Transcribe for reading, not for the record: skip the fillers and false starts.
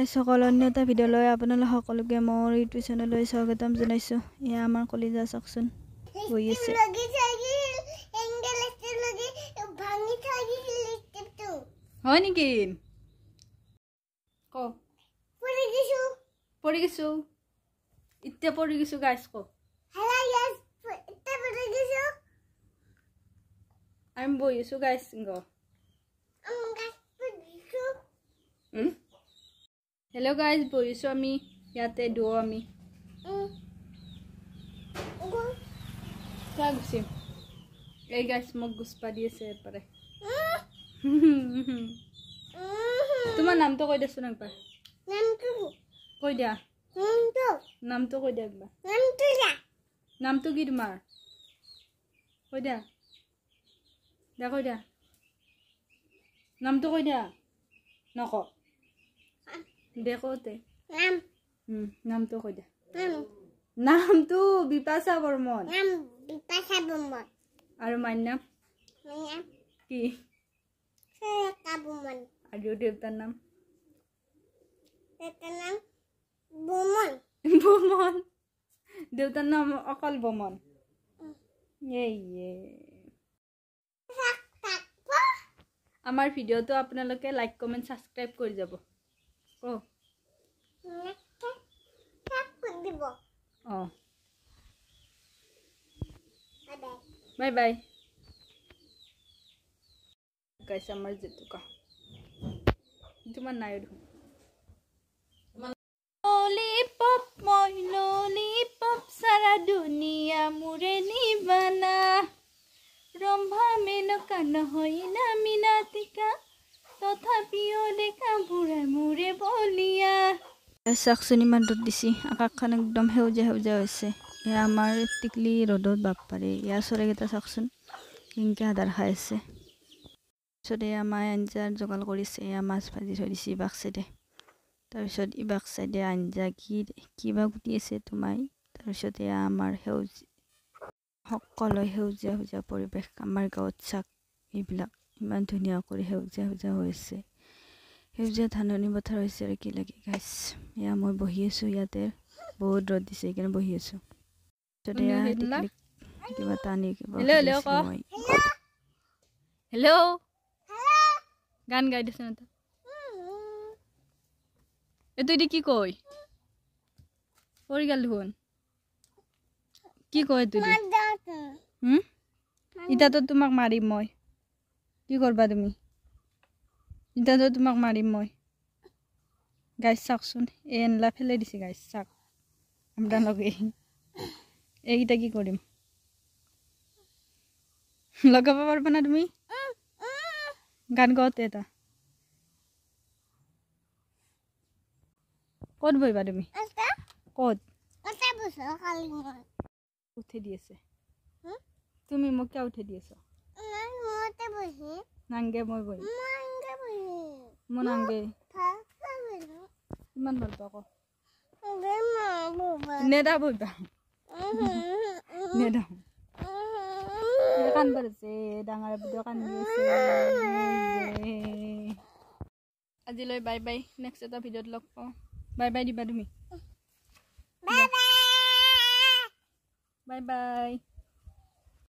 সকল অন্য এটা ভিডিঅ' লৈ আপোনালোক সকলোকে মোৰ ইউটিউব চেনেললৈ স্বাগতম জনাইছোঁ। এয়া আমাৰ কলিজা চাওকচোন বহি আছে। হয় নেকি ক পৰি গৈছোঁ এতিয়া পৰি গৈছোঁ গাইছ ক আমি বহি আছোঁ গাইছ গ হেল্ল' গাইজ বহিছোঁ আমি ইয়াতে দুও আমি গুচিম এই গাইজ মোক গুচপা দি আছে এপাৰে তোমাৰ নামটো কৈ দেচোন একবাৰ কৈ দিয়া নামটো কৈ দিয়া একবাৰ নামটো কি তোমাৰ কৈ দিয়া কৈ দিয়া নামটো কৈ দিয়া নক দেখোতে নামটো কৈ দিয়া নামটো বিপাশা বৰ্মন আৰু মাৰ নাম কি আৰু দেউতাৰ নাম বমন দেউতাৰ নাম অকল বমন আমাৰ ভিডিঅ'টো আপোনালোকে লাইক কমেণ্ট ছাবস্ক্ৰাইব কৰি যাব বাই বাই গাইছ আমাৰ জেতুকা তোমাৰ নাই ললিপপ মই ললিপপ সাৰা দুনিয়া মুৰে নিবানা ৰম্ভা মেনকা নহয় না মিনাতিকা তথাপিও দেখা বুঢ়া মুৰে বলিয়া চাকচোন ইমান ৰ'দ দিছে আকাশখন একদম সেউজীয়া সেউজীয়া হৈছে এয়া আমাৰ টিকলি ৰ'দত বাপ পাৰে ইয়াৰ চৰাইকেইটা চাকচোন কেনেকৈ আধাৰ খাই আছে তাৰপিছত এয়া মায়ে আঞ্জাৰ যোগাৰ কৰিছে এয়া মাছ ভাজি থৈ দিছে ইবাক চাইডে তাৰপিছত ইবাক চাইডে আঞ্জা কিবা গুটি আছে তোমাৰ তাৰপিছত এয়া আমাৰ সকলো সেউজীয়া সেউজীয়া পৰিৱেশ আমাৰ গাঁৱত চাক এইবিলাক ইমান ধুনীয়া কৰি সেউজীয়া সেউজীয়া হৈ আছে সেউজীয়া ধাননি পথাৰ হৈছে আৰু কি লাগে গাইছ এয়া মই বহি আছোঁ ইয়াতে বহুত ৰ'দ দিছে সেইকাৰণে বহি আছোঁ কিবা টানি হেল্ল' গান গাই দিছে না এইটো এতিয়া কি কয় পৰি গ'ল দেখোন কি কয় এইটো ইতাতো তোমাক মাৰিম মই কি কৰবা তুমি ইতাতো তোমাক মাৰিম মই গাইছ চাওকচোন এই এনলা ফেলাই দিছে গাইছ চাক আমৰা লগে এইটা কি কৰিম লগাব পাৰবা না তুমি গান গাওঁতে এটা ক'ত বহিবা তুমি ক'ত উঠে দি আছে তুমি মোক কিয় উঠে দি আছ নাংগে মই বহি মই নাংগে ইমান ভাল পাওঁ নেদা বহিবা নেদা কান বাঢ়িছে ডাঙৰ ভিডিঅ' কান্দি আছে আজিলৈ বাই বাই নেক্সট এটা ভিডিঅ'ত লগ পাওঁ বাই বাই দিবা তুমি বাই বাই